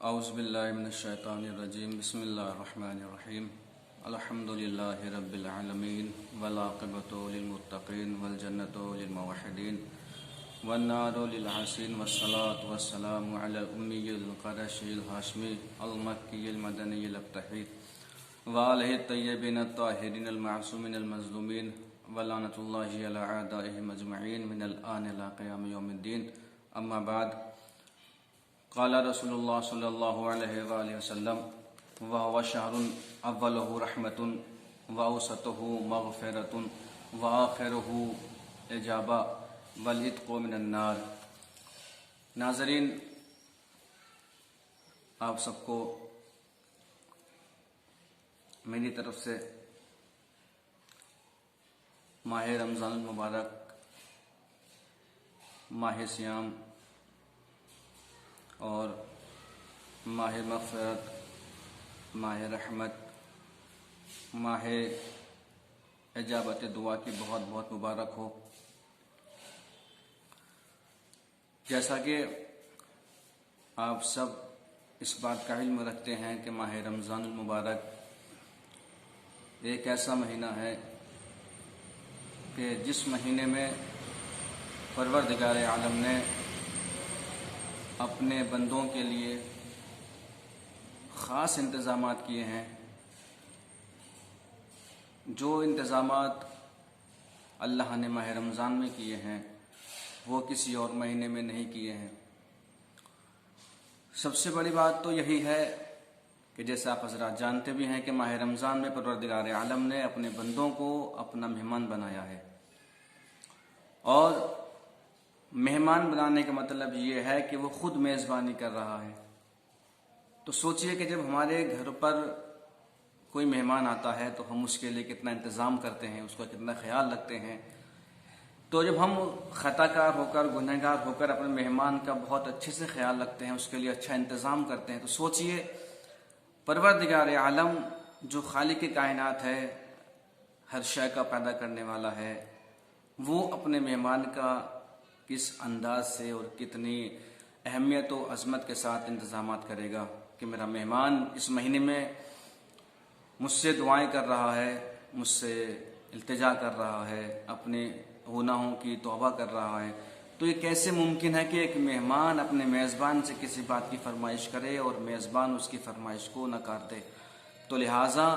اعوذ باللہ من الشیطان الرجیم بسم اللہ الرحمن الرحیم الحمد للہ رب العالمین والعاقبۃ للمتقین والجنۃ للموحدین والنار للعاصین والصلاة والسلام علی الامی القرشی الہاشمی المکی المدنی الابتحی وآلہ الطیبین الطاہرین المعصومین المظلومین ولعنۃ اللہ علی اعدائہم اجمعین من الآن الی قیام یوم الدین. اما بعد، قال رسول اللہ صلی اللہ علیہ وآلہ وسلم وهو شهر اوله رحمة واوسطه مغفرة واخره اجابہ والعتق من النار. ناظرین، آپ سب کو میری طرف سے ماہ رمضان المبارک، ماہ صیام اور ماہ مغفرت، ماہ رحمت، ماہ اجابت دعا کی بہت بہت مبارک ہو. جیسا کہ آپ سب اس بات کا علم رکھتے ہیں کہ ماہ رمضان المبارک ایک ایسا مہینہ ہے کہ جس مہینے میں پروردگار عالم نے اپنے بندوں کے لیے خاص انتظامات کیے ہیں. جو انتظامات اللہ نے ماہ رمضان میں کیے ہیں وہ کسی اور مہینے میں نہیں کیے ہیں. سب سے بڑی بات تو یہی ہے کہ جیسا آپ حضرات جانتے بھی ہیں کہ ماہ رمضان میں پروردگار عالم نے اپنے بندوں کو اپنا مہمان بنایا ہے. اور مہمان بنانے کا مطلب یہ ہے کہ وہ خود میزبانی کر رہا ہے. تو سوچئے کہ جب ہمارے گھر پر کوئی مہمان آتا ہے تو ہم اس کے لیے کتنا انتظام کرتے ہیں، اس کا کتنا خیال رکھتے ہیں. تو جب ہم خطا کار ہو کر، گنہگار ہو کر اپنے مہمان کا بہت اچھے سے خیال رکھتے ہیں، اس کے لیے اچھا انتظام کرتے ہیں، تو سوچئے پروردگار عالم جو خالق کائنات ہے، ہر شے کا پیدا کرنے والا ہے، وہ اپنے مہمان کا کس انداز سے اور کتنی اہمیت و عظمت کے ساتھ انتظامات کرے گا کہ میرا مہمان اس مہینے میں مجھ سے دعائیں کر رہا ہے، مجھ سے التجا کر رہا ہے، اپنے گناہوں کی توبہ کر رہا ہے. تو یہ کیسے ممکن ہے کہ ایک مہمان اپنے میزبان سے کسی بات کی فرمائش کرے اور میزبان اس کی فرمائش کو نکار دے؟ تو لہٰذا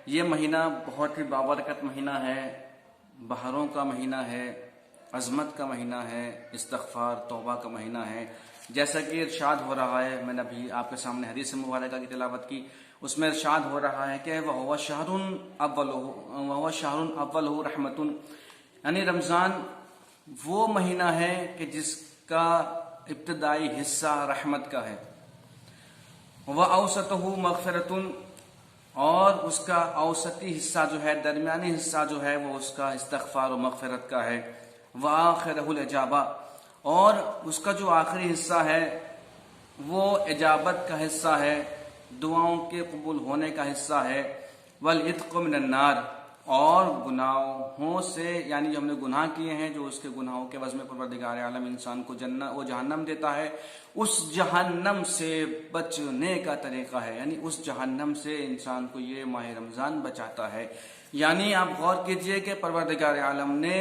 یہ مہینہ بہت ہی بابرکت مہینہ ہے، بہاروں کا مہینہ ہے، عظمت کا مہینہ ہے، استغفار توبہ کا مہینہ ہے. جیسا کہ ارشاد ہو رہا ہے، میں نے ابھی آپ کے سامنے حدیث مبارکہ کی تلاوت کی، اس میں ارشاد ہو رہا ہے کہ وَهُوَ شَهْرٌ أَوَّلُهُ رَحْمَةٌ، یعنی رمضان وہ مہینہ ہے کہ جس کا ابتدائی حصہ رحمت کا ہے. وَأَوْسَطُهُ مَغْفِرَةٌ، اور اس کا اوسطی حصہ جو ہے، درمیانی حصہ جو ہے، وہ اس کا استغفار و مغفرت کا ہے. وآخرہ الاجابہ، اور اس کا جو آخری حصہ ہے وہ اجابت کا حصہ ہے، دعاؤں کے قبول ہونے کا حصہ ہے. والعتق من النار، اور گناہوں سے، یعنی جو ہم نے گناہ کیے ہیں، جو اس کے گناہوں کے عوض میں پروردگار عالم انسان کو جہنم دیتا ہے، اس جہنم سے بچنے کا طریقہ ہے. یعنی اس جہنم سے انسان کو یہ ماہ رمضان بچاتا ہے. یعنی آپ غور کیجئے کہ پروردگار عالم نے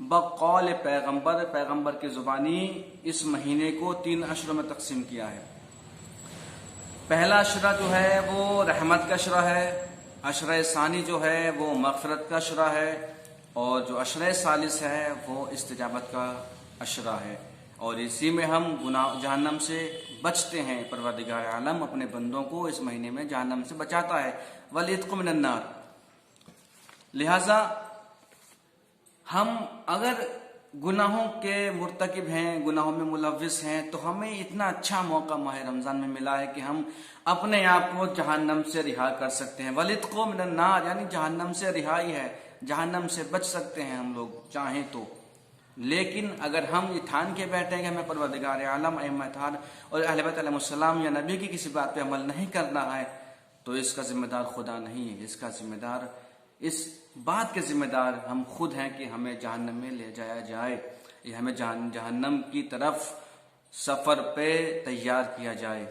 بقول پیغمبر کی زبانی اس مہینے کو 3 عشروں میں تقسیم کیا ہے. پہلا عشرہ جو ہے وہ رحمت کا عشرہ ہے، عشرہ ثانی جو ہے وہ مغفرت کا عشرہ ہے، اور جو عشرہ ثالث ہے وہ استجابت کا عشرہ ہے. اور اسی میں ہم جہنم سے بچتے ہیں. پروردگار عالم اپنے بندوں کو اس مہینے میں جہنم سے بچاتا ہے. والعتق من النار. لہذا ہم اگر گناہوں کے مرتکب ہیں، گناہوں میں ملوث ہیں، تو ہمیں اتنا اچھا موقع ماہ رمضان میں ملا ہے کہ ہم اپنے آپ کو جہنم سے رہا کر سکتے ہیں. والعتق من النار، یعنی جہنم سے رہائی ہے، جہنم سے بچ سکتے ہیں ہم لوگ چاہیں تو. لیکن اگر ہم یہ ٹھان کے بیٹھیں کہ ہمیں پروردگار عالم، ائمہ اطہار اور اہل بیت علیہ السلام یا نبی کی کسی بات پہ عمل نہیں کرنا ہے، تو اس کا ذمہ دار خدا نہیں ہے. اس کا ذمہ دار، اس بات کے ذمہ دار ہم خود ہیں کہ ہمیں جہنم میں لے جایا جائے، یا ہمیں جہنم کی طرف سفر پہ تیار کیا جائے.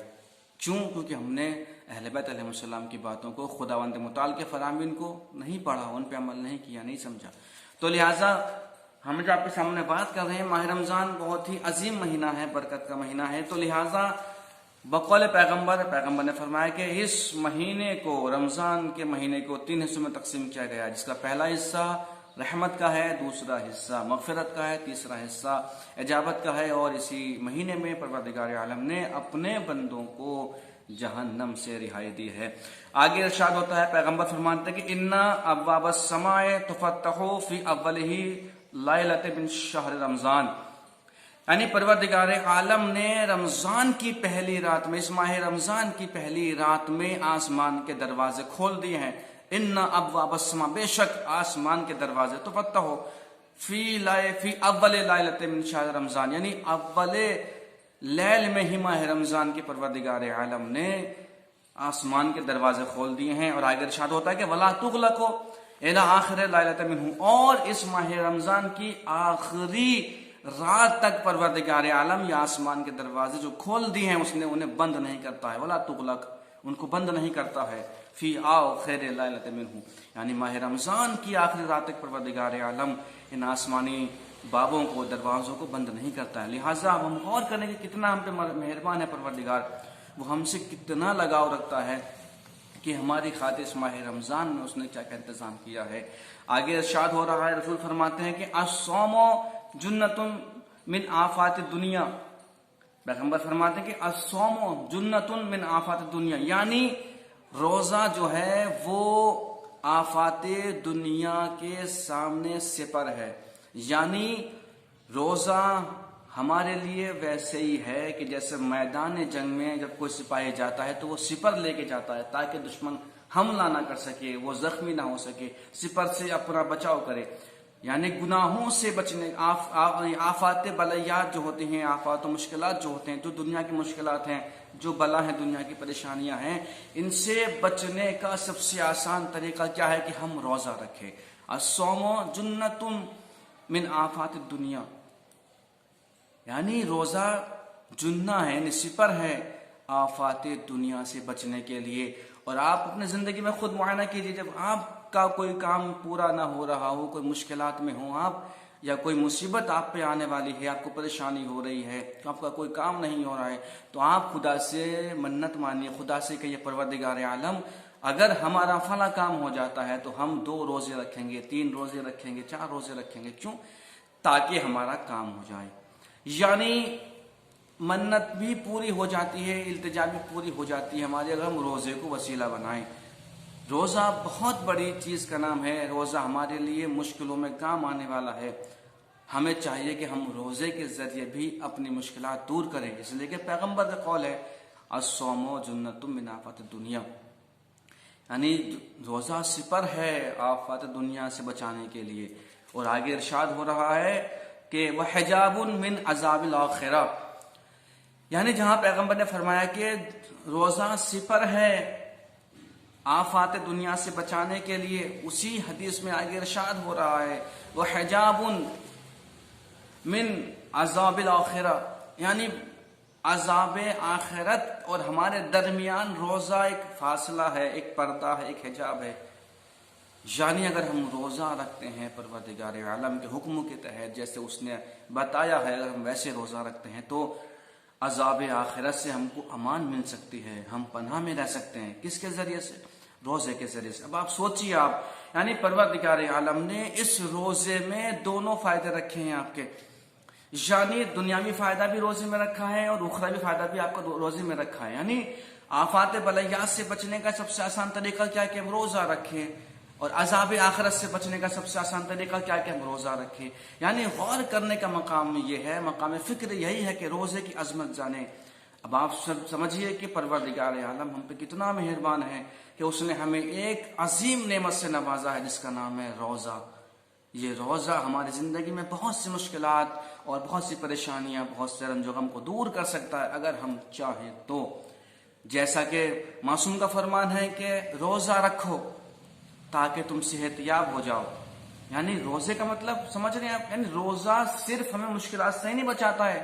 کیوں؟ کیونکہ ہم نے اہل بیت علیہ السلام کی باتوں کو، خداوند متعال کے فرامین کو نہیں پڑھا، ان پہ عمل نہیں کیا، نہیں سمجھا. تو لہٰذا ہم جو آپ کے سامنے بات کر رہے ہیں، ماہ رمضان بہت ہی عظیم مہینہ ہے، برکت کا مہینہ ہے. تو لہٰذا بقول پیغمبر نے فرمایا کہ اس مہینے کو، رمضان کے مہینے کو 3 حصوں میں تقسیم کیا گیا، جس کا پہلا حصہ رحمت کا ہے، دوسرا حصہ مغفرت کا ہے، تیسرا حصہ اجابت کا ہے. اور اسی مہینے میں پروردگار عالم نے اپنے بندوں کو جہنم سے رہائی دی ہے. آگے ارشاد ہوتا ہے، پیغمبر فرماتے ہیں کہ انا ابواب السماء تفتح فی اولہ لیلۃ من شہر رمضان، یعنی پروردگار عالم نے رمضان کی پہلی رات میں، اس ماہ رمضان کی پہلی رات میں آسمان کے دروازے کھول دیے ہیں. ان ابواب السماء، بے شک آسمان کے دروازے، تو فتح ہو فی اول لیلۃ من شہر رمضان، یعنی اول لیل میں ہی ماہ رمضان کے پروردگار عالم نے آسمان کے دروازے کھول دیے ہیں. اور آگے ارشاد ہوتا ہے کہ ولا تغلق الی آخر لیلۃ منہ، اور اس ماہ رمضان کی آخری رات تک پروردگار عالم یا آسمان کے دروازے جو کھول دیے ہیں اس نے انہیں بند نہیں کرتا ہے. ولا تغلق، ان کو بند نہیں کرتا ہے. فی آخر لیلۃ منہ، یعنی ماہ رمضان کی آخری رات تک پروردگار عالم ان آسمانی بابوں کو، دروازوں کو بند نہیں کرتا ہے. لہٰذا ہم غور کریں کہ کتنا ہم پہ مہربان ہے پروردگار، وہ ہم سے کتنا لگاؤ رکھتا ہے کہ ہماری خاطر اس ماہ رمضان میں اس نے کیا کیا انتظام کیا ہے. آگے ارشاد ہو رہا ہے، رسول فرماتے ہیں کہ الصوم جنۃ من آفات الدنیا، پیغمبر فرماتے ہیں کہ الصوم جنۃ من آفات الدنیا، یعنی روزہ جو ہے وہ آفات دنیا کے سامنے سپر ہے. یعنی روزہ ہمارے لیے ویسے ہی ہے کہ جیسے میدان جنگ میں جب کوئی سپاہی جاتا ہے تو وہ سپر لے کے جاتا ہے تاکہ دشمن حملہ نہ کر سکے، وہ زخمی نہ ہو سکے، سپر سے اپنا بچاؤ کرے. یعنی گناہوں سے بچنے، آفات بلیات جو ہوتی ہیں، آفات و مشکلات جو ہوتے ہیں، جو دنیا کی مشکلات ہیں، جو بلا ہیں، دنیا کی پریشانیاں ہیں، ان سے بچنے کا سب سے آسان طریقہ کیا ہے کہ ہم روزہ رکھیں. الصوم جنۃ من آفات الدنیا، یعنی روزہ جنہ ہے، یعنی سپر ہے آفات دنیا سے بچنے کے لیے. اور آپ اپنے زندگی میں خود معائنہ کیجیے، جب آپ کا کوئی کام پورا نہ ہو رہا ہو، کوئی مشکلات میں ہوں آپ، یا کوئی مصیبت آپ پہ آنے والی ہے، آپ کو پریشانی ہو رہی ہے، تو آپ کا کوئی کام نہیں ہو رہا ہے، تو آپ خدا سے منت مانیے، خدا سے کہیے پروردگار عالم اگر ہمارا فلاں کام ہو جاتا ہے تو ہم 2 روزے رکھیں گے، 3 روزے رکھیں گے، 4 روزے رکھیں گے. کیوں؟ تاکہ ہمارا کام ہو جائے. یعنی منت بھی پوری ہو جاتی ہے، التجا بھی پوری ہو جاتی ہے ہماری اگر ہم روزے کو وسیلہ بنائیں. روزہ بہت بڑی چیز کا نام ہے، روزہ ہمارے لیے مشکلوں میں کام آنے والا ہے. ہمیں چاہیے کہ ہم روزے کے ذریعے بھی اپنی مشکلات دور کریں، اس لیے کہ پیغمبر کا قول ہے الصوم جنۃ من آفات الدنیا، یعنی روزہ سپر ہے آفات دنیا سے بچانے کے لیے. اور آگے ارشاد ہو رہا ہے کہ وحجاب من عذاب الاخرہ، یعنی جہاں پیغمبر نے فرمایا کہ روزہ سپر ہے آفات دنیا سے بچانے کے لیے، اسی حدیث میں آگے ارشاد ہو رہا ہے وحجاب من عذاب الاخرہ، یعنی عذاب آخرت اور ہمارے درمیان روزہ ایک فاصلہ ہے، ایک پردہ ہے، ایک حجاب ہے. یعنی اگر ہم روزہ رکھتے ہیں پروردگار عالم کے حکموں کے تحت جیسے اس نے بتایا ہے، اگر ہم ویسے روزہ رکھتے ہیں تو عذاب آخرت سے ہم کو امان مل سکتی ہے، ہم پناہ میں رہ سکتے ہیں. کس کے ذریعے سے؟ روزے کے ذریعے سے. اب آپ سوچیے، آپ یعنی پروردگار عالم نے اس روزے میں دونوں فائدے رکھے ہیں آپ کے، یعنی دنیاوی فائدہ بھی روزے میں رکھا ہے اور اخروی فائدہ بھی آپ کو روزے میں رکھا ہے. یعنی آفات بلیات سے بچنے کا سب سے آسان طریقہ کیا ہے کہ ہم روزہ رکھیں، اور عذاب آخرت سے بچنے کا سب سے آسان طریقہ کیا ہے کہ ہم روزہ رکھیں. یعنی غور کرنے کا مقام یہ ہے، مقام فکر یہی ہے کہ روزے کی عظمت جانیں. اب آپ سب سمجھیے کہ پروردگار عالم ہم پہ کتنا مہربان ہے کہ اس نے ہمیں ایک عظیم نعمت سے نوازا ہے جس کا نام ہے روزہ. یہ روزہ ہماری زندگی میں بہت سی مشکلات اور بہت سی پریشانیاں، بہت سے رنج و غم کو دور کر سکتا ہے اگر ہم چاہیں تو. جیسا کہ معصوم کا فرمان ہے کہ روزہ رکھو تاکہ تم صحت یاب ہو جاؤ. یعنی روزے کا مطلب سمجھ رہے ہیں آپ، یعنی روزہ صرف ہمیں مشکلات سے ہی نہیں بچاتا ہے،